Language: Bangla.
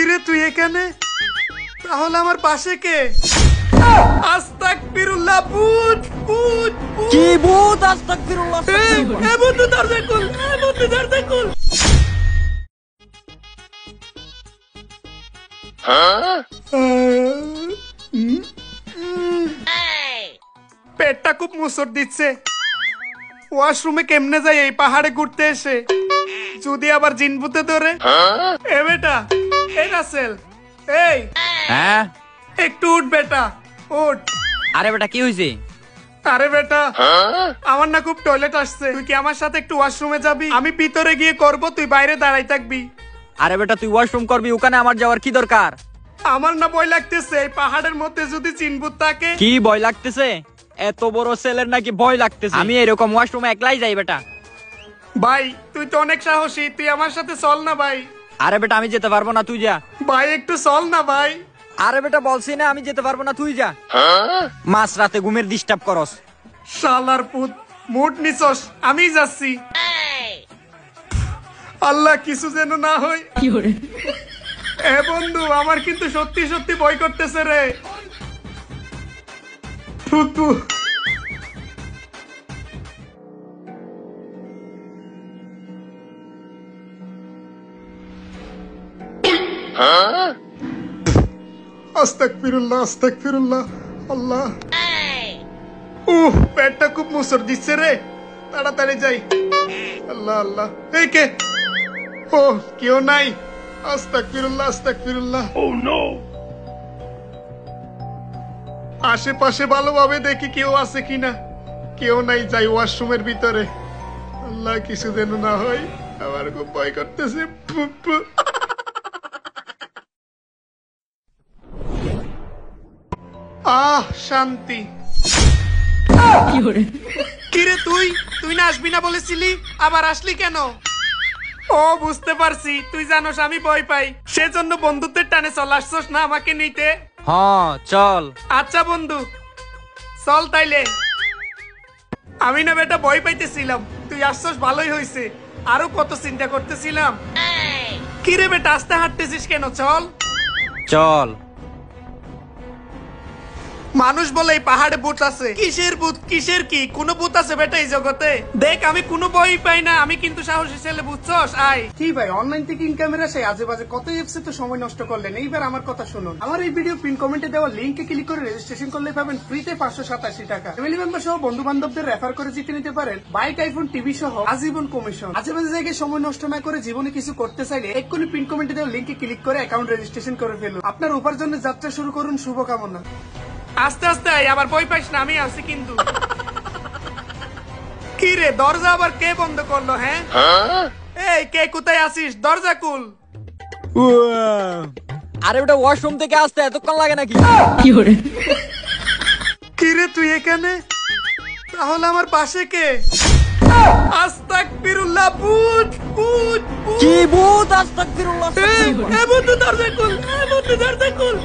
কিরে তুই এখানে? তাহলে আমার পাশে কে? আস্তাগফিরুল্লাহ, ভূত ভূত কি ভূত? আস্তাগফিরুল্লাহ। এ বন্ধু দরজা খুল, বন্ধু দরজা খুল। পেটটা খুব মুসর দিচ্ছে। ওয়াশরুমে কেমনে যাই এই পাহাড়ে ঘুরতে এসে? যদি আবার জিন ভূতে ধরে? এ বেটা, এই রাসেল, এই হ্যাঁ একটু উঠ বেটা, উঠ। আরে বেটা কি হয়েছে? আরে বেটা, আমার না খুব টয়লেট আসছে, তুই কি আমার সাথে একটু ওয়াশরুমে যাবি? আমি ভিতরে গিয়ে করব, তুই বাইরে দাঁড়াই থাকবি। আরে বেটা তুই ওয়াশরুম করবি, ওখানে আমার যাওয়ার কি দরকার? আমার না ভয় লাগতেছে, এই পাহাড়ের মধ্যে যদি চিনভূত থাকে। কি ভয় লাগতেছে? এত বড় ছেলের নাকি ভয় লাগতেছে? আমি এরকম ওয়াশরুমে একলাই যাই বেটা। ভাই তুই তো অনেক সাহসী, তুই আমার সাথে চল না ভাই। আরে বেটা আমি যেতে পারবো না, তুই যা। ভাই একটু চল না ভাই। আরে বেটা বলছি না আমি যেতে পারবো না, তুই যা। মাঝ রাতে ঘুমের ডিস্টার্ব করস। শালার পুত, মুড নিছস, আমি যাচ্ছি। আল্লাহ কিছু যেন না হয়। এ বন্ধু, আমার কিন্তু সত্যি সত্যি ভয় করতেছে রে। থু থু। আস্তাগফিরুল্লাহ, আস্তাগফিরুল্লাহ, আল্লাহ। পেটটা খুব মুসর দিচ্ছে রে, তাড়াতাড়ি যাই। আল্লাহ আল্লাহ, এই কে? ও কেউ নাই। আস্তাগফিরুল্লাহ, আস্তাগফিরুল্লাহ। ও নো। আশেপাশে ভালোভাবে দেখি কেউ আছে কিনা। কেউ নাই, যাই ওয়াশরুমের ভিতরে। আল্লাহ কিছু যেন না হয়, আমার খুব ভয় করতেছে। শান্তি। কিরে তুই তুই না আসবি না বলেছিলি, আবার আসলি কেন? ও বুঝতে পারছি, তুই জানোস আমি ভয় পাই, সেজন্য বন্ধুত্বের টানে চল আসছস না আমাকে নিতে। হ্যাঁ চল। আচ্ছা বন্ধু চল তাইলে। আমি না বেটা ভয় পাইতেছিলাম, তুই আসছস ভালোই হয়েছে, আরো কত চিন্তা করতেছিলাম। কিরে বেটা আস্তে হাঁটতেছিস কেন? চল চল। মানুষ বলে এই পাহাড়ে ভূত আছে। কিসের ভূত, কিসের কি? কোন ভূত আছে বেটা এই জগতে? দেখ আমি কোনো ভয় পাই না, আমি কিন্তু সাহসী ছেলে, বুঝছস? আয়। কি ভাই, অনলাইন থেকে ইনকামের আশায় আজে বাজে কত এপসে তো সময় নষ্ট করলেন। এইবার আমার কথা শুনুন, আমার এই ভিডিও পিন কমেন্টে দেওয়া লিঙ্কে ক্লিক করে রেজিস্ট্রেশন করলে পাবেন ফ্রিতে 587 টাকা। ফ্যামিলি মেম্বার সহ বন্ধু বান্ধবদের রেফার করে জিতে নিতে পারেন বাইক, আইফোন, টিভি সহ আজীবন কমিশন। আজে বাজে জায়গায় সময় নষ্ট না করে জীবনে কিছু করতে চাইলে এক্ষুনি পিন কমেন্টে দেওয়া লিঙ্কে ক্লিক করে অ্যাকাউন্ট রেজিস্ট্রেশন করে ফেলুন। আপনার উপার্জনের যাত্রা শুরু করুন, শুভকামনা। আস্তে আস্তে আবার ভয় পাইস না, আমি আছি কিন্তু। কি রে, দরজা আবার কে বন্ধ করলো? হ্যাঁ এই কে, কোথায় আছিস? দরজা খুল। আরে ওটা ওয়াশরুম থেকে আসতে এতক্ষণ লাগে নাকি? কি রে তুই এখানে? তাহলে আমার পাশে কে? আস্তাগফিরুল্লাহ, ভূত ভূত। কি ভূত? আস্তাগফিরুল্লাহ। এ বন্ধু দরজা খুল, বন্ধু দরজা খুল।